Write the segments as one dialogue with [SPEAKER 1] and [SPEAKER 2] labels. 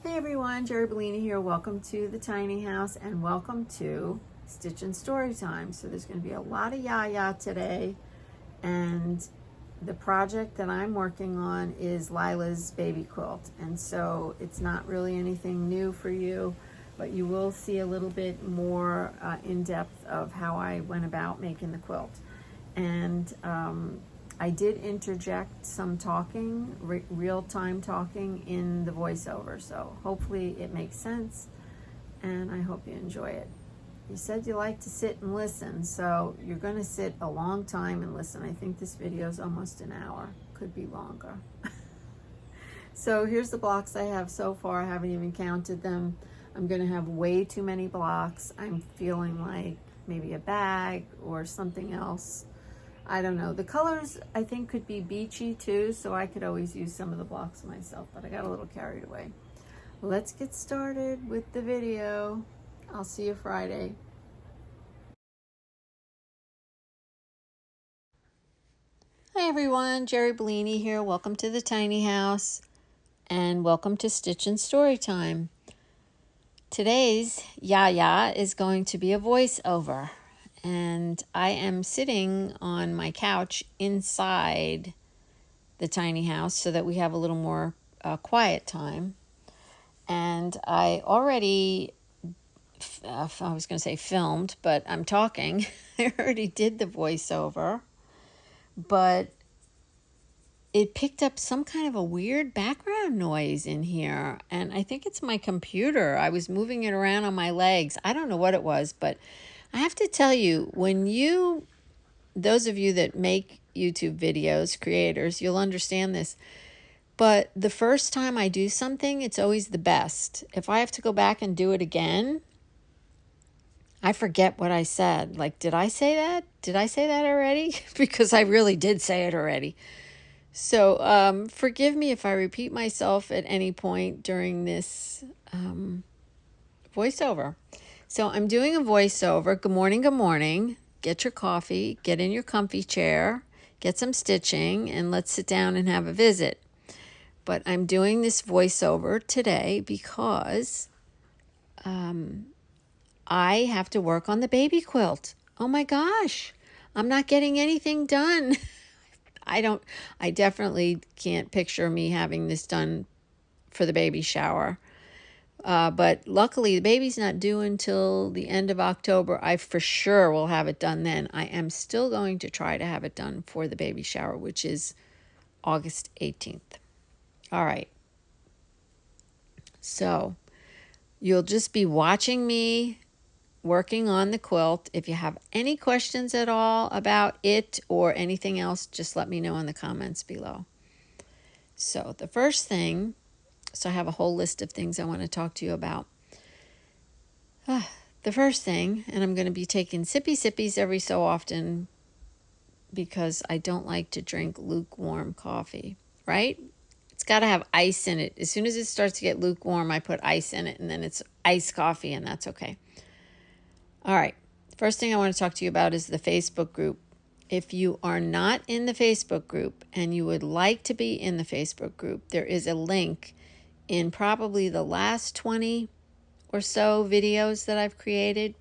[SPEAKER 1] Hey everyone, Jeri Bellini here. Welcome to the tiny house and welcome to Stitch-N-StoryTime. So there's going to be a lot of yaya today, and the project that I'm working on is Lilah's baby quilt, and so it's not really anything new for you, but you will see a little bit more in depth of how I went about making the quilt. And I did interject some talking, real-time talking in the voiceover, so hopefully it makes sense, and I hope you enjoy it. You said you like to sit and listen, so you're going to sit a long time and listen. I think this video is almost an hour, could be longer. So here's the blocks I have so far. I haven't even counted them. I'm going to have way too many blocks. I'm feeling like maybe a bag or something else. I don't know. The colors, I think, could be beachy too, so I could always use some of the blocks myself, but I got a little carried away. Let's get started with the video. I'll see you Friday. Hi everyone, Jeri Bellini here. Welcome to the tiny house and welcome to Stitch-N-StoryTime. Today's yaya is going to be a voiceover. And I am sitting on my couch inside the tiny house so that we have a little more quiet time. And I already, I was going to say filmed, but I'm talking. I already did the voiceover, but it picked up some kind of a weird background noise in here. And I think it's my computer. I was moving it around on my legs. I don't know what it was, but I have to tell you, those of you that make YouTube videos, creators, you'll understand this. But the first time I do something, it's always the best. If I have to go back and do it again, I forget what I said. Like, did I say that? Did I say that already? Because I really did say it already. So forgive me if I repeat myself at any point during this voiceover. So I'm doing a voiceover. Good morning, good morning. Get your coffee, get in your comfy chair, get some stitching, and let's sit down and have a visit. But I'm doing this voiceover today because I have to work on the baby quilt. Oh my gosh, I'm not getting anything done. I definitely can't picture me having this done for the baby shower. But luckily, the baby's not due until the end of October. I for sure will have it done then. I am still going to try to have it done for the baby shower, which is August 18th. All right. So you'll just be watching me working on the quilt. If you have any questions at all about it or anything else, just let me know in the comments below. So the first thing... So I have a whole list of things I want to talk to you about. The first thing, and I'm going to be taking sippies every so often because I don't like to drink lukewarm coffee, right? It's got to have ice in it. As soon as it starts to get lukewarm, I put ice in it, and then it's iced coffee, and that's okay. All right. First thing I want to talk to you about is the Facebook group. If you are not in the Facebook group and you would like to be in the Facebook group, there is a link in probably the last 20 or so videos that I've created.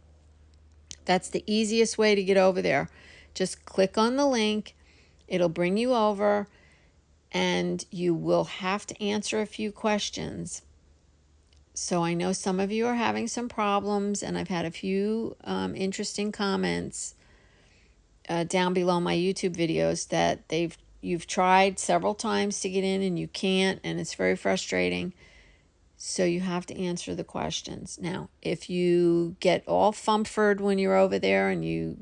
[SPEAKER 1] That's the easiest way to get over there. Just click on the link. It'll bring you over, and you will have to answer a few questions. So I know some of you are having some problems, and I've had a few interesting comments down below my YouTube videos that you've tried several times to get in and you can't, and it's very frustrating. So you have to answer the questions. Now, if you get all fumfered when you're over there and you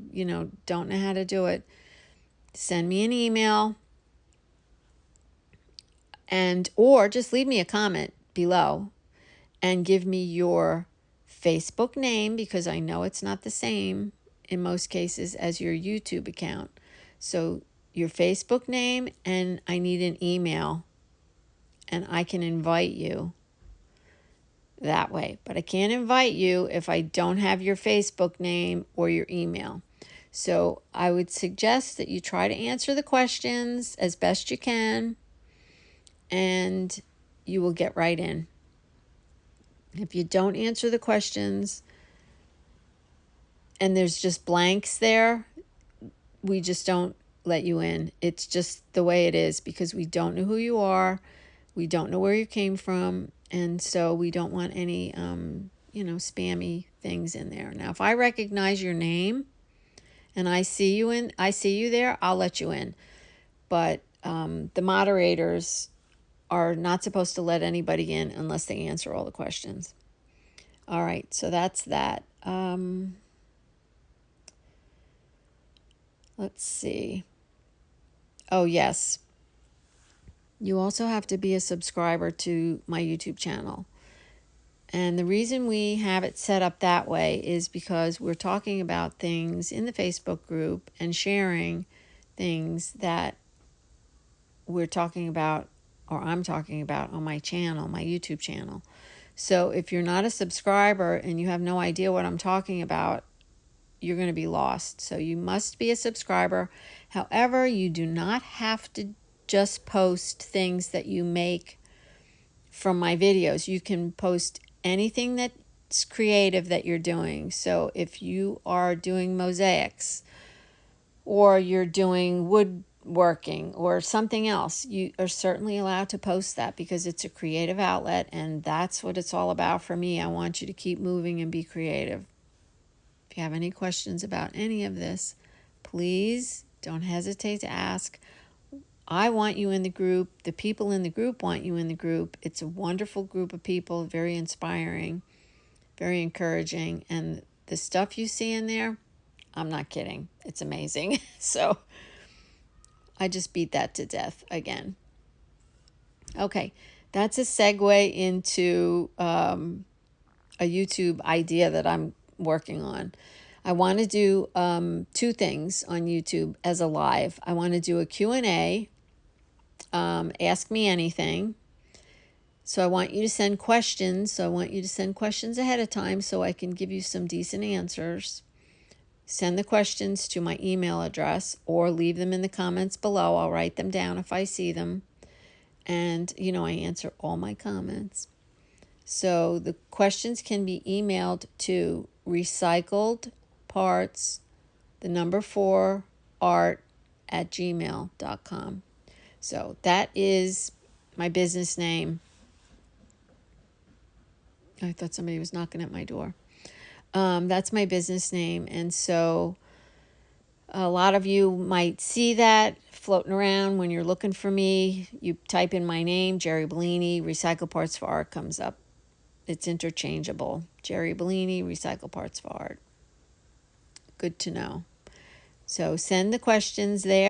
[SPEAKER 1] don't know how to do it, send me an email or just leave me a comment below and give me your Facebook name, because I know it's not the same in most cases as your YouTube account. So your Facebook name, and I need an email, and I can invite you that way. But I can't invite you if I don't have your Facebook name or your email. So I would suggest that you try to answer the questions as best you can, and you will get right in. If you don't answer the questions and there's just blanks there, we just don't let you in. It's just the way it is, because we don't know who you are. We don't know where you came from. And so we don't want any, spammy things in there. Now, if I recognize your name and I see you there, I'll let you in. But the moderators are not supposed to let anybody in unless they answer all the questions. All right, so that's that. Let's see. Oh, yes. You also have to be a subscriber to my YouTube channel. And the reason we have it set up that way is because we're talking about things in the Facebook group and sharing things that we're talking about, or I'm talking about on my channel, my YouTube channel. So if you're not a subscriber and you have no idea what I'm talking about, you're going to be lost. So you must be a subscriber. However, you do not have to just post things that you make from my videos. You can post anything that's creative that you're doing. So if you are doing mosaics, or you're doing woodworking or something else, you are certainly allowed to post that, because it's a creative outlet, and that's what it's all about for me. I want you to keep moving and be creative. If you have any questions about any of this, please don't hesitate to ask. I want you in the group. The people in the group want you in the group. It's a wonderful group of people, very inspiring, very encouraging. And the stuff you see in there, I'm not kidding. It's amazing. So I just beat that to death again. Okay, that's a segue into a YouTube idea that I'm working on. I want to do two things on YouTube as a live. I want to do a Q&A, ask me anything. So I want you to send questions. So I want you to send questions ahead of time so I can give you some decent answers. Send the questions to my email address or leave them in the comments below. I'll write them down if I see them. And, I answer all my comments. So the questions can be emailed to recycledparts4art@gmail.com. So that is my business name. I thought somebody was knocking at my door. That's my business name. And so a lot of you might see that floating around when you're looking for me. You type in my name, Jeri Bellini, Recycle Parts for Art comes up. It's interchangeable. Jeri Bellini, Recycle Parts for Art. Good to know. So send the questions there.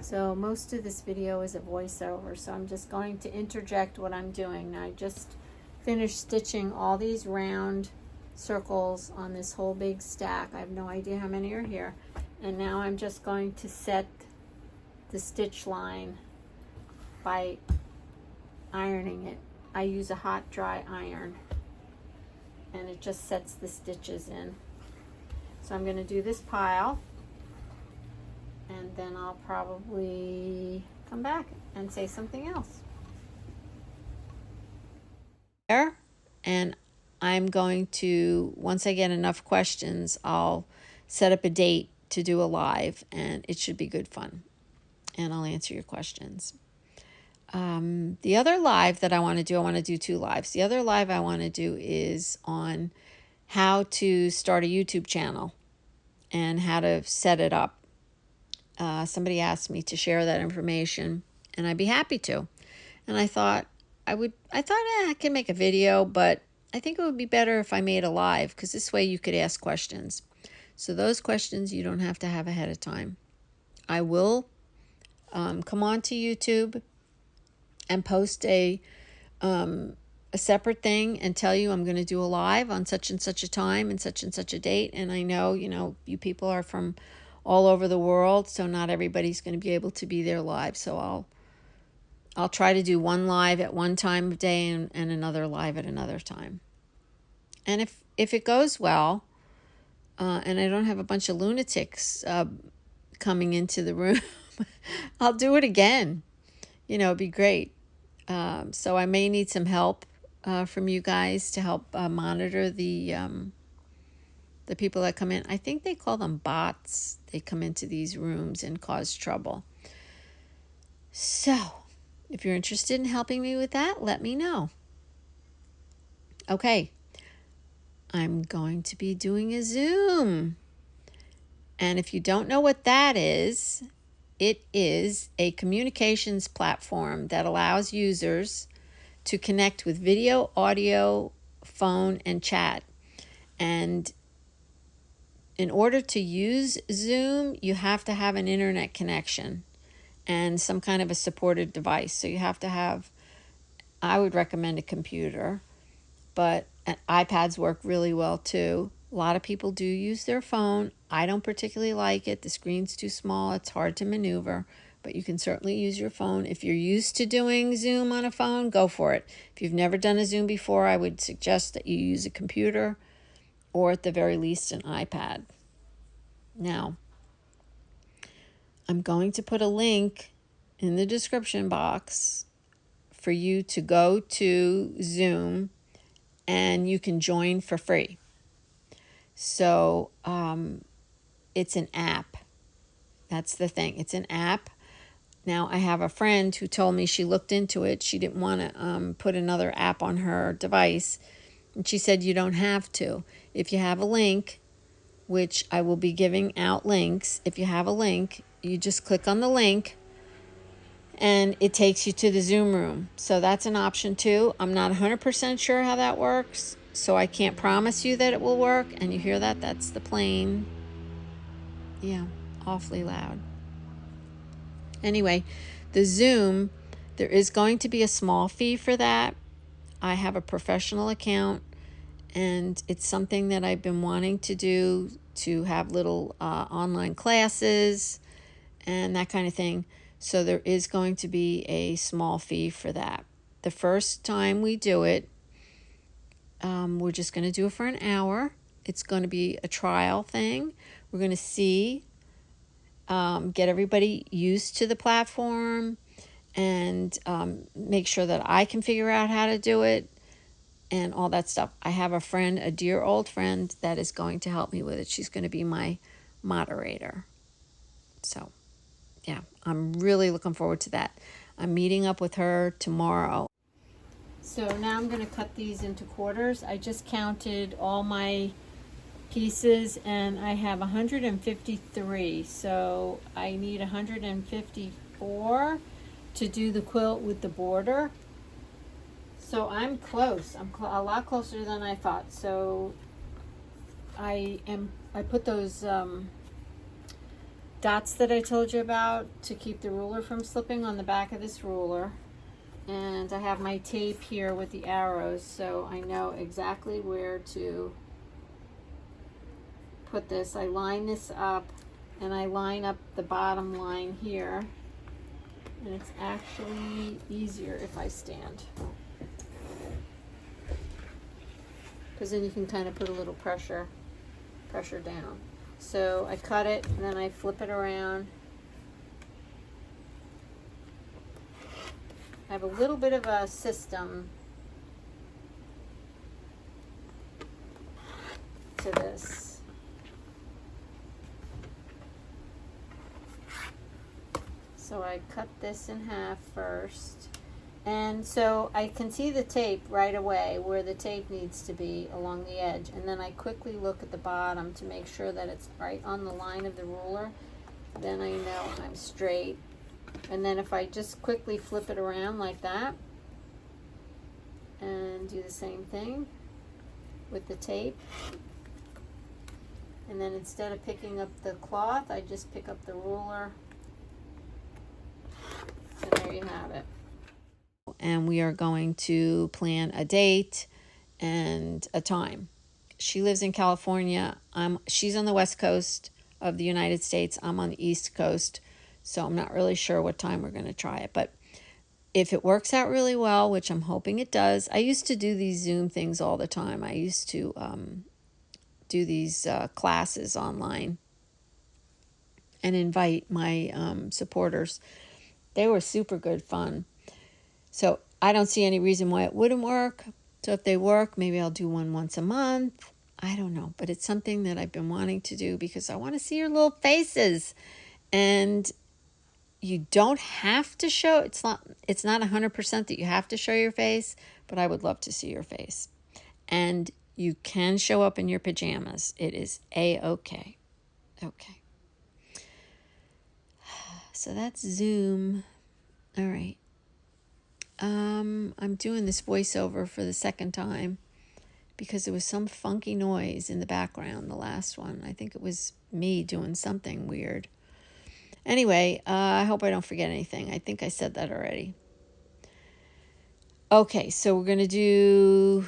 [SPEAKER 1] So most of this video is a voiceover, so I'm just going to interject what I'm doing. Now I just finished stitching all these round circles on this whole big stack. I have no idea how many are here. And now I'm just going to set the stitch line by ironing it. I use a hot dry iron, and it just sets the stitches in. So I'm going to do this pile, and then I'll probably come back and say something else. And I'm going to, once I get enough questions, I'll set up a date to do a live, and it should be good fun. And I'll answer your questions. The other live that I want to do two lives. The other live I want to do is on how to start a YouTube channel and how to set it up. Somebody asked me to share that information, and I'd be happy to. And I thought I can make a video, but I think it would be better if I made a live, because this way you could ask questions. So those questions you don't have to have ahead of time. I will come on to YouTube and post a separate thing and tell you I'm going to do a live on such and such a time and such a date. And I know, you people are from all over the world, so not everybody's going to be able to be there live. So I'll try to do one live at one time of day and another live at another time. And if it goes well, and I don't have a bunch of lunatics coming into the room, I'll do it again. It'd be great. So I may need some help from you guys to help monitor the people that come in. I think they call them bots. They come into these rooms and cause trouble. So, if you're interested in helping me with that, let me know. Okay, I'm going to be doing a Zoom. And if you don't know what that is, it is a communications platform that allows users to connect with video, audio, phone, and chat. And in order to use Zoom, you have to have an internet connection and some kind of a supported device. So you have to have, I would recommend a computer, but iPads work really well too. A lot of people do use their phone. I don't particularly like it. The screen's too small. It's hard to maneuver, but you can certainly use your phone. If you're used to doing Zoom on a phone, go for it. If you've never done a Zoom before, I would suggest that you use a computer or at the very least an iPad. Now, I'm going to put a link in the description box for you to go to Zoom and you can join for free. So it's an app. That's the thing. It's an app. Now, I have a friend who told me she looked into it. She didn't want to put another app on her device. And she said you don't have to. If you have a link, which I will be giving out links. If you have a link, you just click on the link and it takes you to the Zoom room. So that's an option too. I'm not 100% sure how that works, so I can't promise you that it will work. And you hear that? That's the plane. Yeah, awfully loud. Anyway, the Zoom, there is going to be a small fee for that. I have a professional account, and it's something that I've been wanting to do, to have little online classes and that kind of thing. So there is going to be a small fee for that. The first time we do it, we're just going to do it for an hour. It's going to be a trial thing. We're going to see, get everybody used to the platform and make sure that I can figure out how to do it and all that stuff. I have a friend, a dear old friend, that is going to help me with it. She's going to be my moderator. So, yeah, I'm really looking forward to that. I'm meeting up with her tomorrow. So now I'm going to cut these into quarters. I just counted all my pieces and I have 153. So I need 154 to do the quilt with the border. So I'm close. I'm a lot closer than I thought. So I put those dots that I told you about to keep the ruler from slipping on the back of this ruler. And I have my tape here with the arrows, so I know exactly where to put this. I line this up and I line up the bottom line here. And it's actually easier if I stand, because then you can kind of put a little pressure down. So I cut it and then I flip it around. I have a little bit of a system to this. So I cut this in half first. And so I can see the tape right away where the tape needs to be along the edge. And then I quickly look at the bottom to make sure that it's right on the line of the ruler. Then I know I'm straight. And then if I just quickly flip it around like that and do the same thing with the tape. And then instead of picking up the cloth, I just pick up the ruler. And there you have it. And we are going to plan a date and a time. She lives in California. She's on the West Coast of the United States. I'm on the East Coast. So I'm not really sure what time we're going to try it. But if it works out really well, which I'm hoping it does, I used to do these Zoom things all the time. I used to do these classes online and invite my supporters. They were super good fun. So I don't see any reason why it wouldn't work. So if they work, maybe I'll do one once a month. I don't know, but it's something that I've been wanting to do because I want to see your little faces. And you don't have to show, it's not 100% that you have to show your face, but I would love to see your face. And you can show up in your pajamas. It is A-okay. Okay. So that's Zoom. All right. I'm doing this voiceover for the second time because there was some funky noise in the background, the last one. I think it was me doing something weird. Anyway, I hope I don't forget anything. I think I said that already. Okay, so we're going to do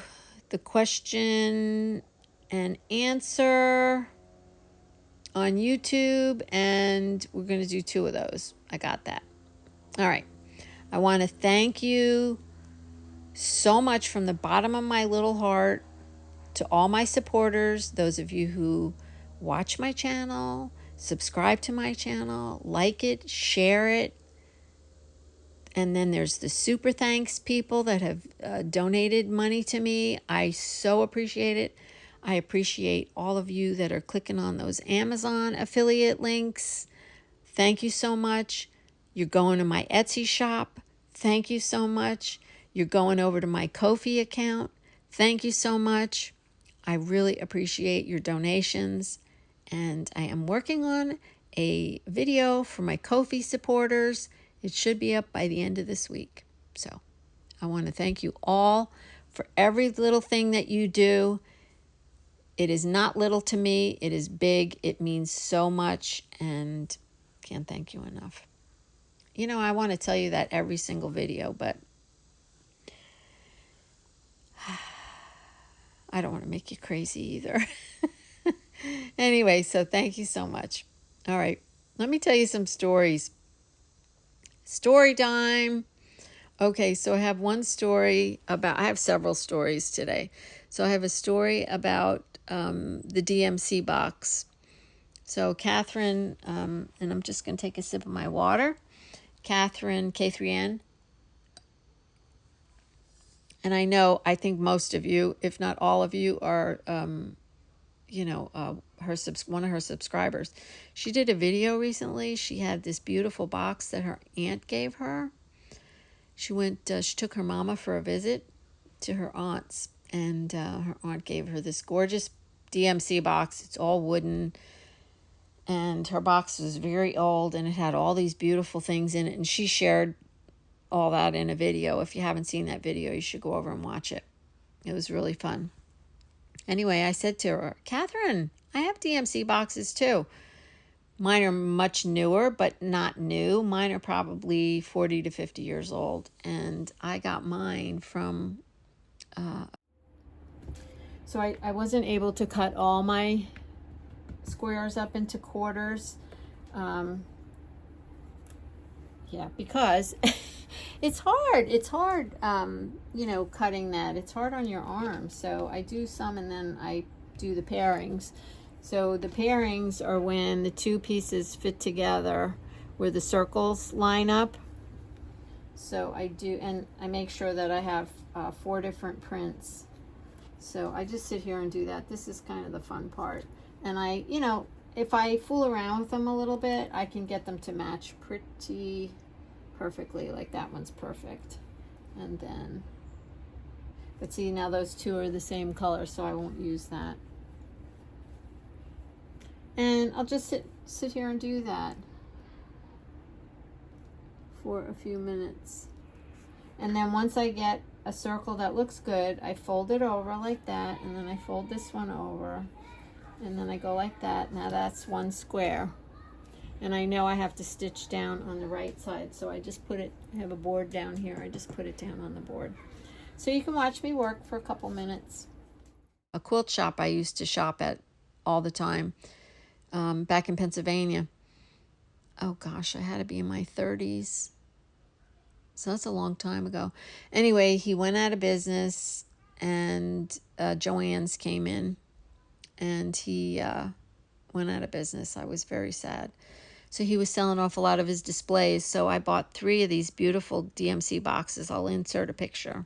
[SPEAKER 1] the question and answer on YouTube, and we're going to do 2 of those. I got that. All right. I want to thank you so much from the bottom of my little heart to all my supporters, those of you who watch my channel, subscribe to my channel, like it, share it. And then there's the super thanks people that have donated money to me. I so appreciate it. I appreciate all of you that are clicking on those Amazon affiliate links. Thank you so much. You're going to my Etsy shop. Thank you so much. You're going over to my Ko-fi account. Thank you so much. I really appreciate your donations. And I am working on a video for my Ko-fi supporters. It should be up by the end of this week. So I want to thank you all for every little thing that you do. It is not little to me. It is big. It means so much, and can't thank you enough. You know, I want to tell you that every single video, but I don't want to make you crazy either. Anyway, so thank you so much. All right, let me tell you some stories. Story time. Okay, so I have one story about, I have several stories today. So I have a story about the DMC box. So Catherine, and I'm just going to take a sip of my water. Catherine, K3N. And I think most of you, if not all of you, are, one of her subscribers. She did a video recently. She had this beautiful box that her aunt gave her. She took her mama for a visit to her aunt's, and her aunt gave her this gorgeous DMC box. It's all wooden, and her box was very old, and it had all these beautiful things in it, and she shared all that in a video. If you haven't seen that video, you should go over and watch it. It was really fun. Anyway, I said to her, Catherine, I have DMC boxes too. Mine are much newer, but not new. Mine are probably 40 to 50 years old. And I got mine from... So I wasn't able to cut all my squares up into quarters. Because it's hard. It's hard, cutting that. It's hard on your arm. So I do some, and then I do the pairings. So the pairings are when the 2 pieces fit together where the circles line up. So I do, and I make sure that I have 4 different prints. So I just sit here and do that. This is kind of the fun part. And if I fool around with them a little bit, I can get them to match pretty perfectly. Like that one's perfect. And then, but see, now those 2 are the same color, so I won't use that. And I'll just sit here and do that for a few minutes. And then once I get a circle that looks good, I fold it over like that, and then I fold this one over, and then I go like that. Now that's 1 square. And I know I have to stitch down on the right side, so I just I have a board down here, I just put it down on the board. So you can watch me work for a couple minutes. A quilt shop I used to shop at all the time, back in Pennsylvania. Oh gosh, I had to be in my 30s. So that's a long time ago. Anyway, he went out of business, and Joann's came in, and he went out of business. I was very sad. So he was selling off a lot of his displays. So I bought 3 of these beautiful DMC boxes. I'll insert a picture.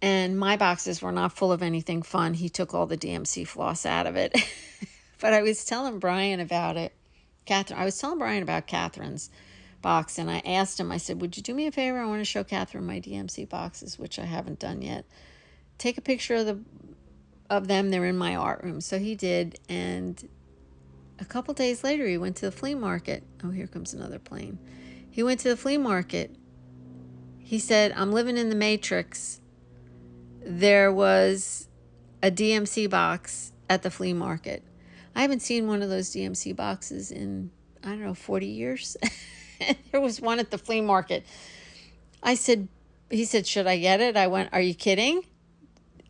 [SPEAKER 1] And my boxes were not full of anything fun. He took all the DMC floss out of it. But I was telling Brian about it. I was telling Brian about Catherine's box, and I asked him, I said, would you do me a favor? I want to show Catherine my DMC boxes, which I haven't done yet. Take a picture of them. They're in my art room. So he did, and a couple days later, he went to the flea market. Oh, here comes another plane. He went to the flea market. He said, I'm living in the Matrix. There was a DMC box at the flea market. I haven't seen one of those DMC boxes in, I don't know, 40 years. There was one at the flea market. He said, should I get it? I went, are you kidding?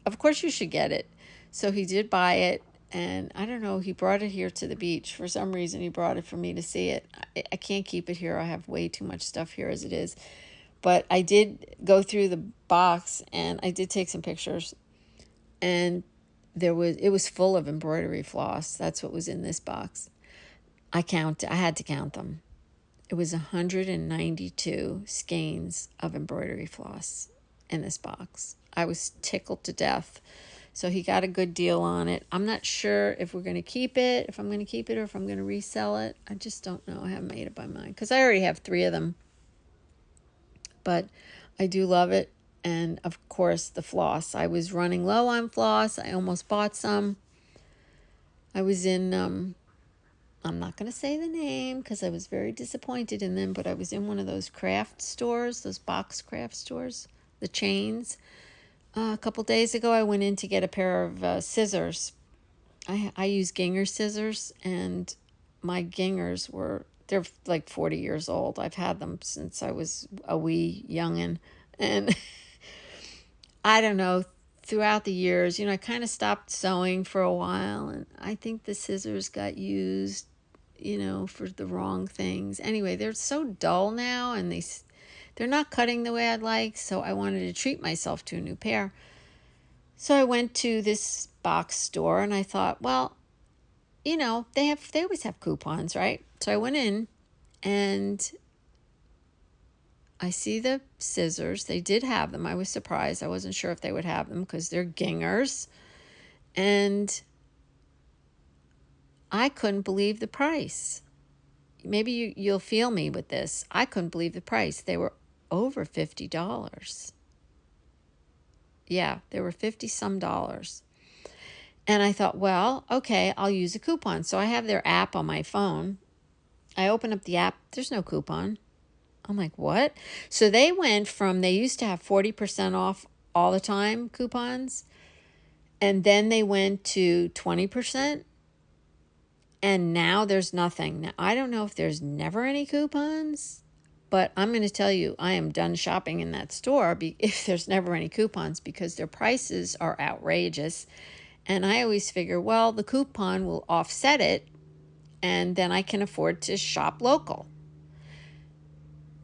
[SPEAKER 1] Of course you should get it. So he did buy it. And I don't know, he brought it here to the beach. For some reason, he brought it for me to see it. I can't keep it here. I have way too much stuff here as it is. But I did go through the box, and I did take some pictures. And it was full of embroidery floss. That's what was in this box. I had to count them. It was 192 skeins of embroidery floss in this box. I was tickled to death. So he got a good deal on it. I'm not sure if we're going to keep it, if I'm going to keep it, or if I'm going to resell it. I just don't know. I haven't made up my mind because I already have 3 of them. But I do love it. And, of course, the floss. I was running low on floss. I almost bought some. I was in, I'm not going to say the name because I was very disappointed in them, but I was in one of those craft stores, those box craft stores, the chains. A couple days ago, I went in to get a pair of scissors. I use Ginger scissors, and my Gingers they're like 40 years old. I've had them since I was a wee youngin'. And I don't know, throughout the years, I kind of stopped sewing for a while, and I think the scissors got used, for the wrong things. Anyway, they're so dull now, and they're not cutting the way I'd like, so I wanted to treat myself to a new pair. So I went to this box store, and I thought, well, they always have coupons, right? So I went in, and I see the scissors. They did have them. I was surprised. I wasn't sure if they would have them because they're Gingers. And I couldn't believe the price. Maybe you'll feel me with this. I couldn't believe the price. They were over $50. Yeah, they were 50-some dollars. And I thought, well, okay, I'll use a coupon. So I have their app on my phone. I open up the app. There's no coupon. I'm like, what? So they used to have 40% off all the time coupons. And then they went to 20%. And now there's nothing. Now, I don't know if there's never any coupons, but I'm going to tell you, I am done shopping in that store if there's never any coupons because their prices are outrageous. And I always figure, well, the coupon will offset it, and then I can afford to shop local.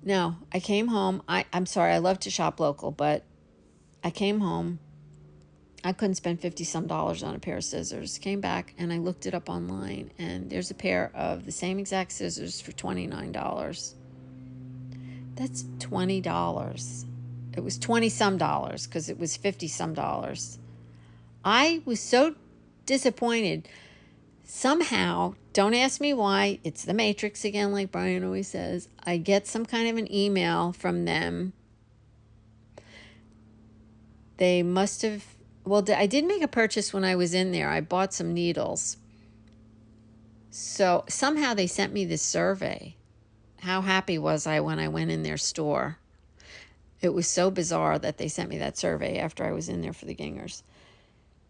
[SPEAKER 1] No, I came home. I'm sorry, I love to shop local, but I came home. I couldn't spend $50-some on a pair of scissors. Came back, and I looked it up online, and there's a pair of the same exact scissors for $29. That's $20. It was 20-some dollars because it was 50-some dollars. I was so disappointed. Somehow, don't ask me why, it's the Matrix again, like Brian always says. I get some kind of an email from them. They must have, I did make a purchase when I was in there. I bought some needles. So somehow they sent me this survey. How happy was I when I went in their store? It was so bizarre that they sent me that survey after I was in there for the Gingers.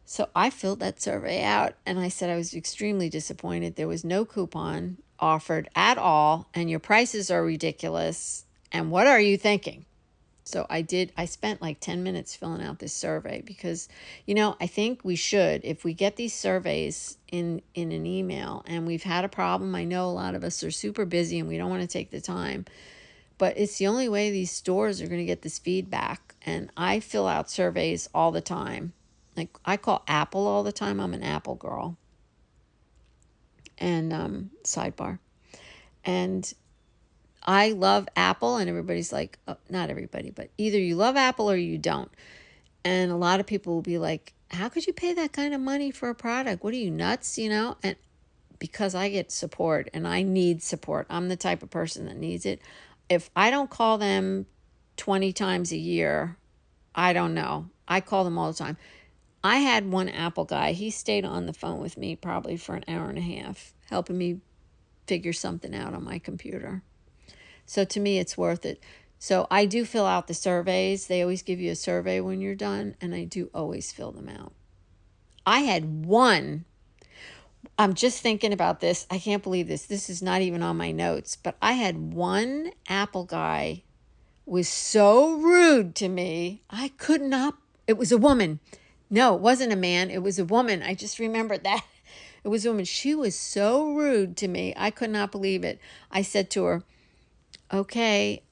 [SPEAKER 1] So I filled that survey out, and I said I was extremely disappointed. There was no coupon offered at all, and your prices are ridiculous. And what are you thinking? So I spent like 10 minutes filling out this survey because, I think we should, if we get these surveys in an email and we've had a problem, I know a lot of us are super busy and we don't want to take the time, but it's the only way these stores are going to get this feedback. And I fill out surveys all the time. Like, I call Apple all the time. I'm an Apple girl. And sidebar. And I love Apple, and everybody's like, oh, not everybody, but either you love Apple or you don't. And a lot of people will be like, how could you pay that kind of money for a product? What are you, nuts? And because I get support and I need support. I'm the type of person that needs it. If I don't call them 20 times a year, I don't know. I call them all the time. I had one Apple guy. He stayed on the phone with me probably for an hour and a half, helping me figure something out on my computer. So to me, it's worth it. So I do fill out the surveys. They always give you a survey when you're done, and I do always fill them out. I had one. I'm just thinking about this. I can't believe this. This is not even on my notes, but I had one Apple guy was so rude to me. I could not. It was a woman. No, it wasn't a man. It was a woman. I just remembered that. It was a woman. She was so rude to me. I could not believe it. I said to her, okay,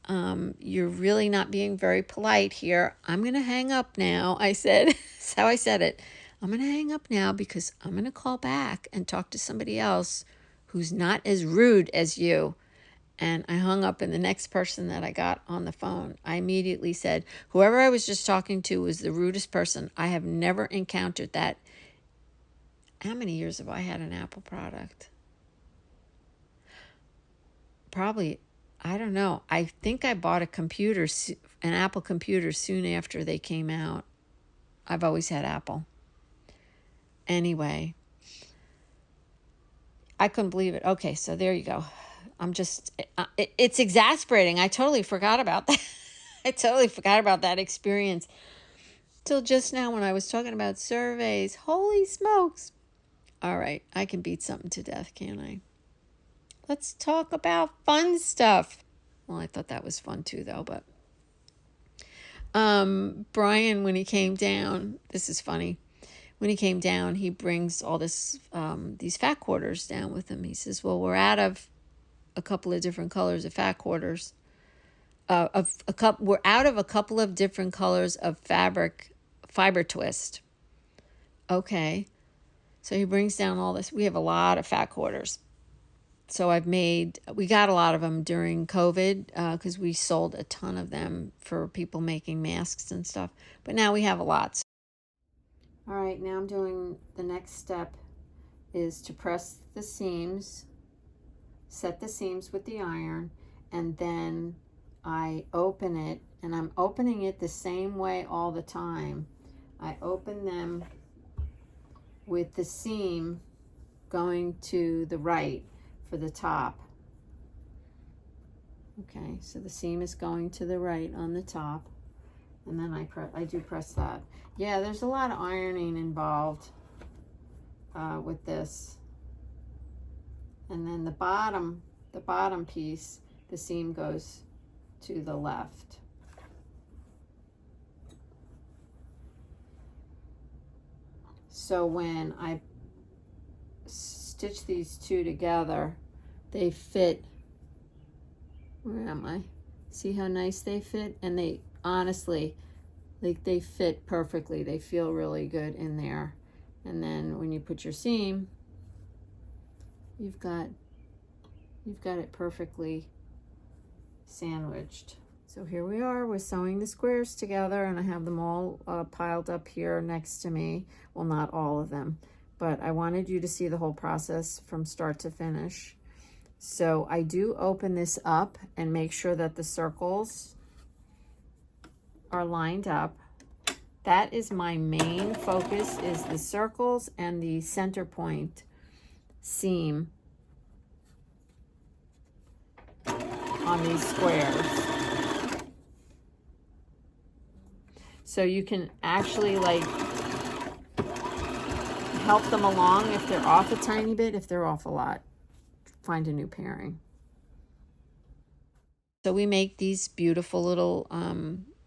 [SPEAKER 1] you're really not being very polite here. I'm going to hang up now. I said, that's how I said it. I'm going to hang up now because I'm going to call back and talk to somebody else who's not as rude as you. And I hung up, and the next person that I got on the phone, I immediately said, whoever I was just talking to was the rudest person. I have never encountered that. How many years have I had an Apple product? Probably, I don't know. I think I bought an Apple computer soon after they came out. I've always had Apple. Anyway, I couldn't believe it. Okay, so there you go. It's exasperating. I totally forgot about that. I totally forgot about that experience till just now when I was talking about surveys. Holy smokes. All right, I can beat something to death, can't I? Let's talk about fun stuff. Well, I thought that was fun too, though, but Brian, when he came down, this is funny. When he came down, he brings all these fat quarters down with him. He says, well, we're out of a couple of different colors of fat quarters. We're out of a couple of different colors of fiber twist. Okay. So he brings down all this. We have a lot of fat quarters. So we got a lot of them during COVID because we sold a ton of them for people making masks and stuff. But now we have a lot. All right, now I'm doing the next step is to press the seams, set the seams with the iron, and then I open it, and I'm opening it the same way all the time. I open them with the seam going to the right for the top. Okay, so the seam is going to the right on the top, and then I do press that. Yeah, there's a lot of ironing involved with this. And then the bottom piece, the seam goes to the left. So when I stitch these two together, they fit. Where am I? See how nice they fit? And they honestly, like, they fit perfectly. They feel really good in there. And then when you put your seam, you've got it perfectly sandwiched. So here we are, we're sewing the squares together, and I have them all piled up here next to me. Well, not all of them, but I wanted you to see the whole process from start to finish. So I do open this up and make sure that the circles are lined up. That is my main focus, is the circles and the center point seam on these squares. So you can actually like help them along if they're off a tiny bit. If they're off a lot, find a new pairing. So we make these beautiful little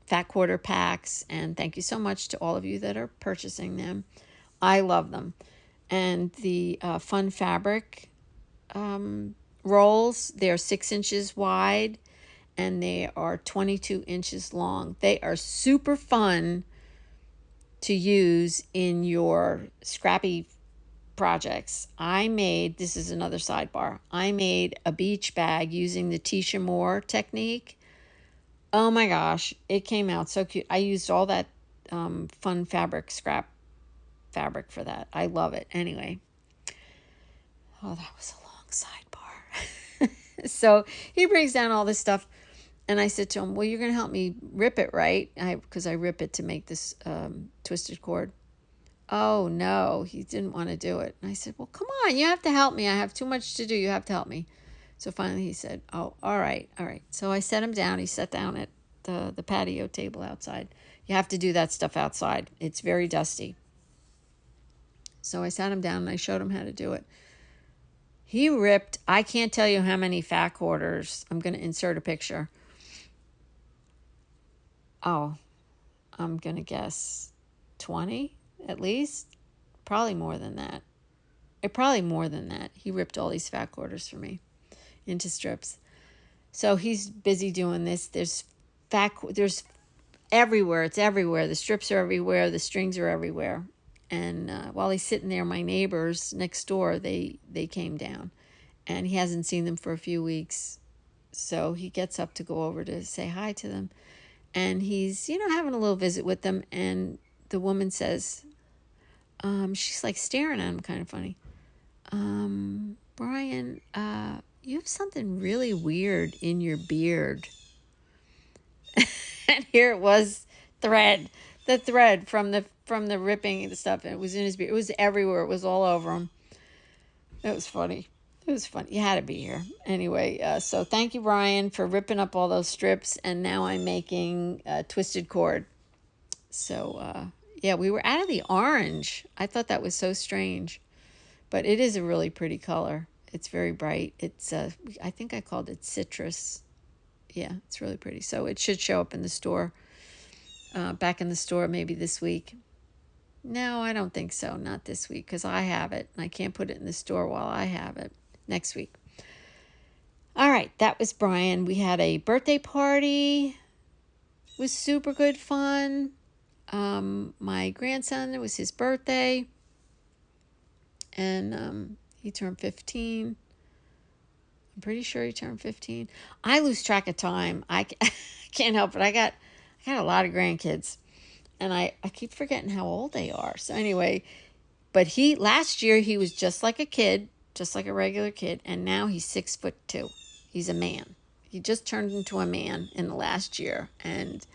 [SPEAKER 1] fat quarter packs, and thank you so much to all of you that are purchasing them. I love them. And the fun fabric rolls, they're 6 inches wide and they are 22 inches long. They are super fun to use in your scrappy projects. This is another sidebar, I made a beach bag using the Tisha Moore technique. Oh my gosh, it came out so cute. I used all that fun fabric, scrap fabric for that. I love it. Anyway. Oh, that was a long sidebar. So he brings down all this stuff. And I said to him, well, you're going to help me rip it, right? Because I rip it to make this twisted cord. Oh, no, he didn't want to do it. And I said, well, come on, you have to help me. I have too much to do. You have to help me. So finally he said, oh, all right, all right. So I set him down. He sat down at the patio table outside. You have to do that stuff outside. It's very dusty. So I sat him down and I showed him how to do it. He ripped, I can't tell you how many fat quarters. I'm going to insert a picture. Oh, I'm going to guess 20 at least. Probably more than that. Probably more than that. He ripped all these fat quarters for me into strips. So he's busy doing this. There's everywhere. It's everywhere. The strips are everywhere. The strings are everywhere. And while he's sitting there, my neighbors next door, they came down. And he hasn't seen them for a few weeks. So he gets up to go over to say hi to them. And he's, having a little visit with them. And the woman says, she's like staring at him kind of funny. Brian, you have something really weird in your beard. And here it was, the thread from the ripping and stuff. And it was in his beard. It was everywhere. It was all over him. It was funny. It was fun. You had to be here. Anyway, so thank you, Brian, for ripping up all those strips. And now I'm making a twisted cord. So, yeah, we were out of the orange. I thought that was so strange. But it is a really pretty color. It's very bright. It's, I think I called it citrus. Yeah, it's really pretty. So it should show up in the store, back in the store maybe this week. No, I don't think so. Not this week because I have it. And I can't put it in the store while I have it. Next week. All right, that was Brian. We had a birthday party. It was super good fun. My grandson, it was his birthday. And he turned 15. I'm pretty sure he turned 15. I lose track of time. I can't help it. I got a lot of grandkids. And I keep forgetting how old they are. So anyway, but last year he was just like a kid, just like a regular kid. And now he's 6'2". He's a man. He just turned into a man in the last year. And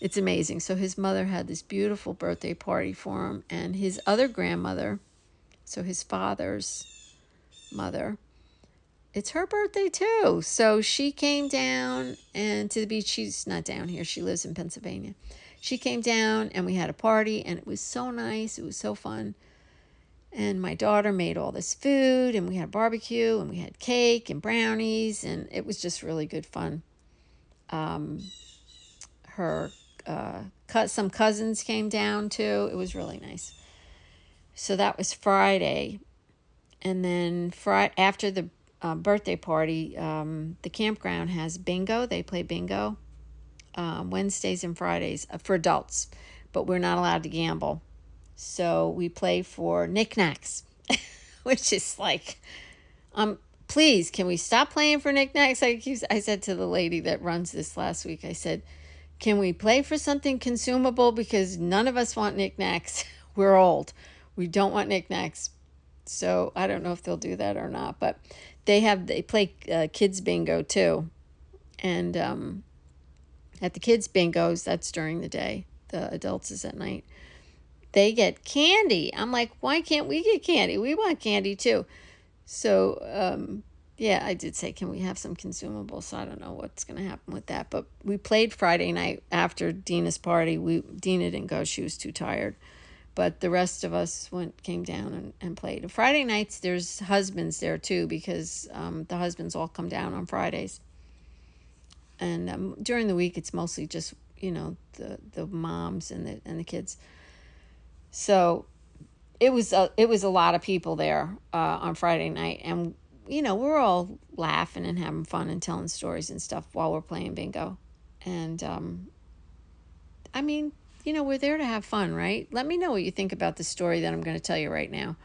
[SPEAKER 1] it's amazing. So his mother had this beautiful birthday party for him. And his other grandmother, so his father's mother, it's her birthday too. So she came down and to the beach. She's not down here. She lives in Pennsylvania. She came down and we had a party and it was so nice. It was so fun. And my daughter made all this food and we had barbecue and we had cake and brownies and it was just really good fun. Some cousins came down too. It was really nice. So that was Friday. And then after the birthday party, the campground has bingo. They play bingo Wednesdays and Fridays for adults, but we're not allowed to gamble. So we play for knickknacks, which is like, please, can we stop playing for knickknacks? I said to the lady that runs this last week, I said, can we play for something consumable? Because none of us want knickknacks. We're old. We don't want knickknacks. So I don't know if they'll do that or not, but they play kids bingo too. And at the kids bingos, that's during the day. The adults is at night. They get candy. I'm like, why can't we get candy? We want candy too. So, yeah, I did say, can we have some consumables? So I don't know what's going to happen with that. But we played Friday night after Dina's party. Dina didn't go. She was too tired. But the rest of us came down and played. And Friday nights, there's husbands there too because the husbands all come down on Fridays. And during the week, it's mostly just, the moms and the kids. So it was a lot of people there on Friday night. And, we're all laughing and having fun and telling stories and stuff while we're playing bingo. And, we're there to have fun, right? Let me know what you think about the story that I'm going to tell you right now.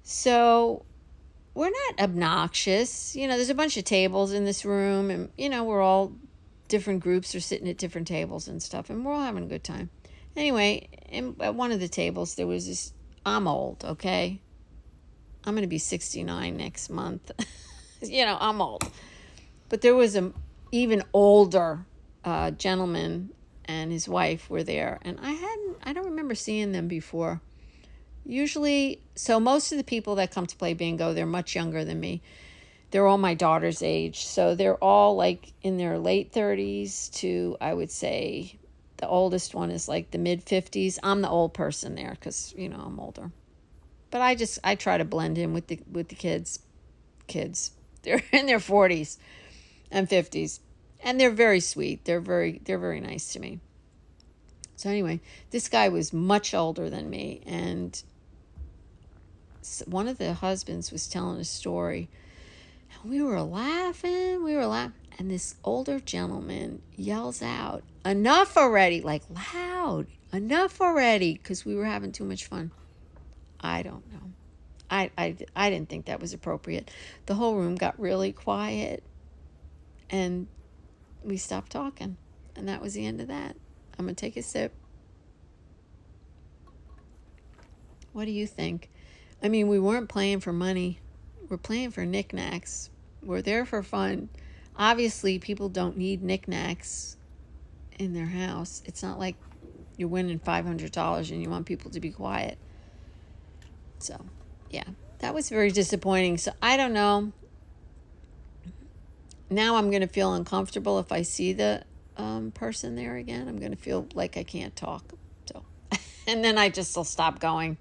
[SPEAKER 1] So we're not obnoxious. There's a bunch of tables in this room and, we're all different groups are sitting at different tables and stuff, and we're all having a good time. Anyway, at one of the tables, there was this, I'm old, okay? I'm going to be 69 next month. I'm old. But there was a even older gentleman and his wife were there, and I don't remember seeing them before. Usually, so most of the people that come to play bingo, they're much younger than me. They're all my daughter's age. So they're all like in their late 30s to, I would say, the oldest one is like the mid 50s. I'm the old person there because, I'm older. But I try to blend in with the kids. They're in their 40s and 50s. And they're very sweet. They're very nice to me. So anyway, this guy was much older than me, and one of the husbands was telling a story. And we were laughing, and this older gentleman yells out, "Enough already," like loud, "Enough already," because we were having too much fun. I don't know. I didn't think that was appropriate. The whole room got really quiet, and we stopped talking, and that was the end of that. I'm going to take a sip. What do you think? I mean, we weren't playing for money. We're playing for knickknacks. We're there for fun. Obviously, people don't need knickknacks in their house. It's not like you're winning $500 and you want people to be quiet. So, yeah, that was very disappointing. So, I don't know. Now I'm going to feel uncomfortable if I see the person there again. I'm going to feel like I can't talk. So, and then I just will stop going.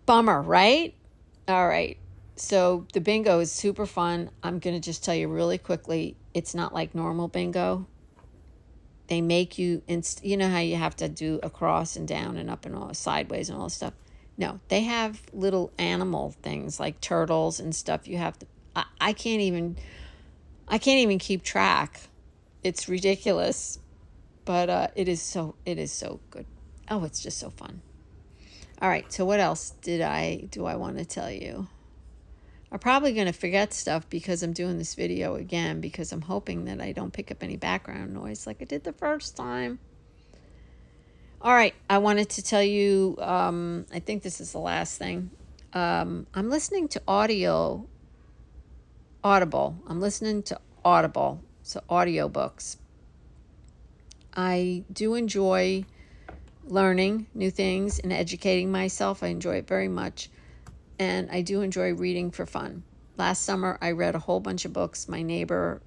[SPEAKER 1] Bummer, right? All right. So the bingo is super fun. I'm going to just tell you really quickly, it's not like normal bingo. They make you, you know how you have to do across and down and up and all sideways and all this stuff? No, they have little animal things like turtles and stuff. You have to, I can't even keep track. It's ridiculous, but it is so good. Oh, it's just so fun. All right, so what else do I want to tell you? I'm probably going to forget stuff because I'm doing this video again because I'm hoping that I don't pick up any background noise like I did the first time. All right, I wanted to tell you, I think this is the last thing. I'm listening to Audible. I'm listening to Audible, so audiobooks. I do enjoy learning new things and educating myself. I enjoy it very much. And I do enjoy reading for fun. Last summer, I read a whole bunch of books. My neighbor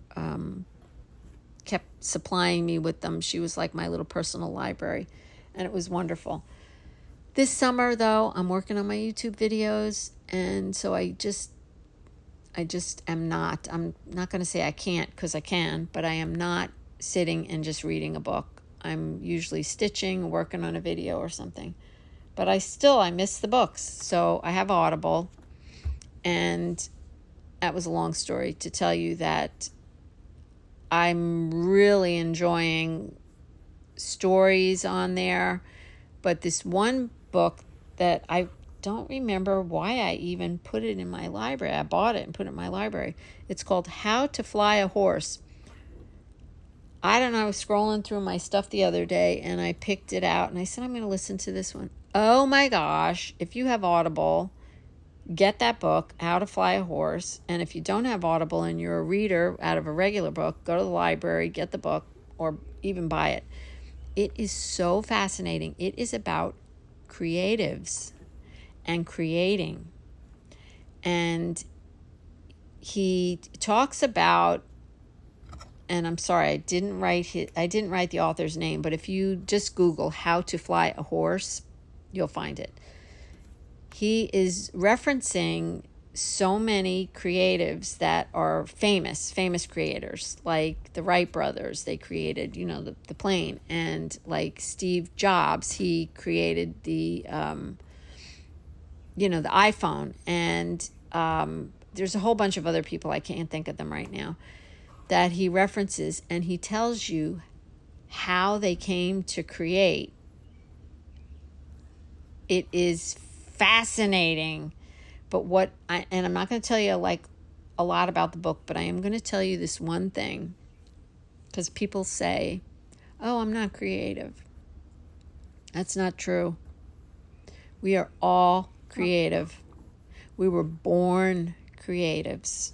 [SPEAKER 1] kept supplying me with them. She was like my little personal library, and it was wonderful. This summer, though, I'm working on my YouTube videos, and so I'm not going to say I can't because I can, but I am not sitting and just reading a book. I'm usually stitching, working on a video or something. But I miss the books. So I have Audible. And that was a long story to tell you that I'm really enjoying stories on there. But this one book that I don't remember why I even put it in my library. I bought it and put it in my library. It's called How to Fly a Horse. I don't know, I was scrolling through my stuff the other day and I picked it out and I said, I'm going to listen to this one. Oh my gosh, if you have Audible, get that book, How to Fly a Horse. And if you don't have Audible and you're a reader out of a regular book, go to the library, get the book, or even buy it. It is so fascinating. It is about creatives and creating. And he talks about, and I'm sorry, I didn't write the author's name, but if you just Google How to Fly a Horse, you'll find it. He is referencing so many creatives that are famous creators, like the Wright brothers. They created, the plane, and like Steve Jobs, he created the iPhone, and there's a whole bunch of other people, I can't think of them right now, that he references, and he tells you how they came to create. It is fascinating. But and I'm not going to tell you like a lot about the book, but I am going to tell you this one thing. Because people say, oh, I'm not creative. That's not true. We are all creative. We were born creatives.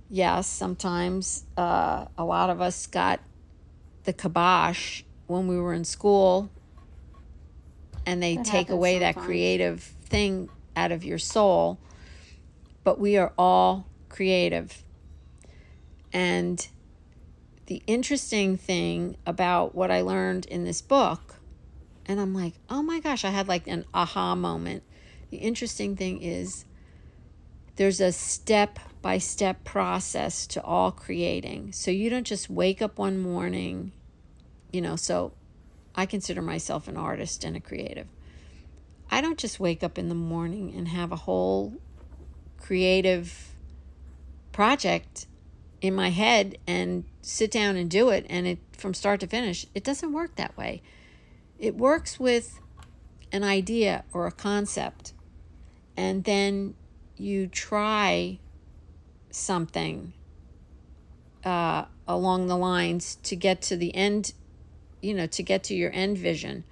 [SPEAKER 1] Yes, sometimes a lot of us got the kibosh when we were in school, and they take away that creative thing out of your soul. But we are all creative. And the interesting thing about what I learned in this book, and I'm like, oh my gosh, I had like an aha moment. The interesting thing is there's a step-by-step process to all creating. So you don't just wake up one morning, so I consider myself an artist and a creative. I don't just wake up in the morning and have a whole creative project in my head and sit down and do it, and it from start to finish. It doesn't work that way. It works with an idea or a concept, and then you try something along the lines to get to the end, to get to your end vision,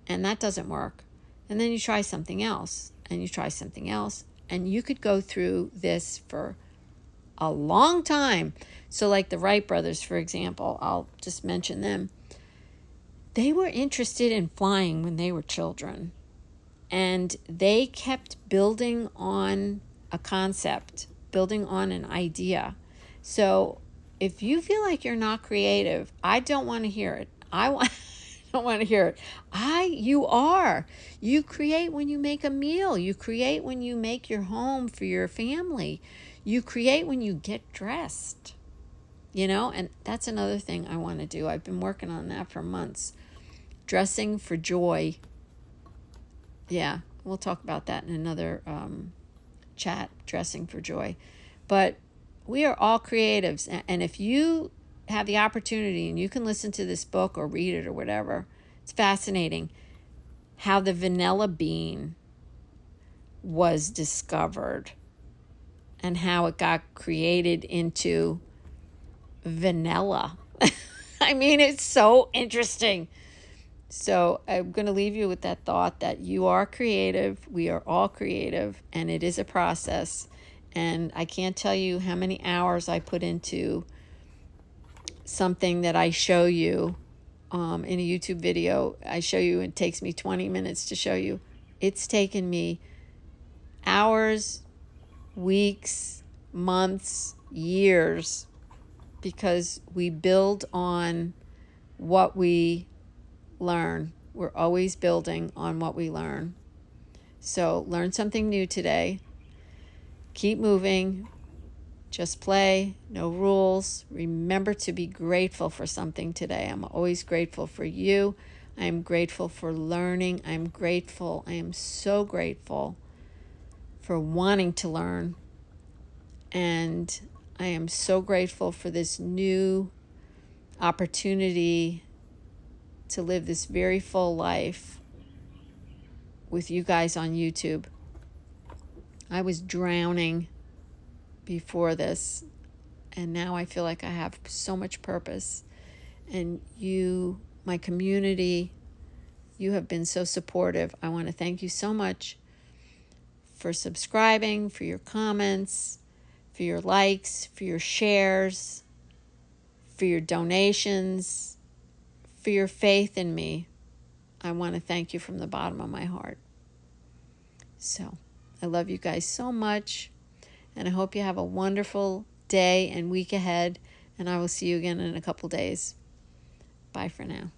[SPEAKER 1] and that doesn't work. And then you try something else, and you try something else, and you could go through this for a long time. So like the Wright brothers, for example, I'll just mention them. They were interested in flying when they were children, and they kept building on a concept, building on an idea. So if you feel like you're not creative, I don't want to hear it. Don't want to hear it. You are. You create when you make a meal. You create when you make your home for your family. You create when you get dressed, and that's another thing I want to do. I've been working on that for months. Dressing for joy. Yeah, we'll talk about that in another chat, dressing for joy. But we are all creatives. And if you have the opportunity and you can listen to this book or read it or whatever, it's fascinating how the vanilla bean was discovered and how it got created into vanilla. I mean, it's so interesting. So I'm going to leave you with that thought that you are creative. We are all creative, and it is a process. And I can't tell you how many hours I put into something that I show you in a YouTube video. I show you, it takes me 20 minutes to show you. It's taken me hours, weeks, months, years, because we build on what we learn. We're always building on what we learn. So learn something new today. Keep moving. Just play. No rules. Remember to be grateful for something today. I'm always grateful for you. I am grateful for learning. I'm grateful. I am so grateful for wanting to learn. And I am so grateful for this new opportunity to live this very full life with you guys on YouTube. I was drowning before this, and now I feel like I have so much purpose. And you, my community, you have been so supportive. I want to thank you so much for subscribing, for your comments, for your likes, for your shares, for your donations, for your faith in me. I want to thank you from the bottom of my heart. So, I love you guys so much, and I hope you have a wonderful day and week ahead, and I will see you again in a couple days. Bye for now.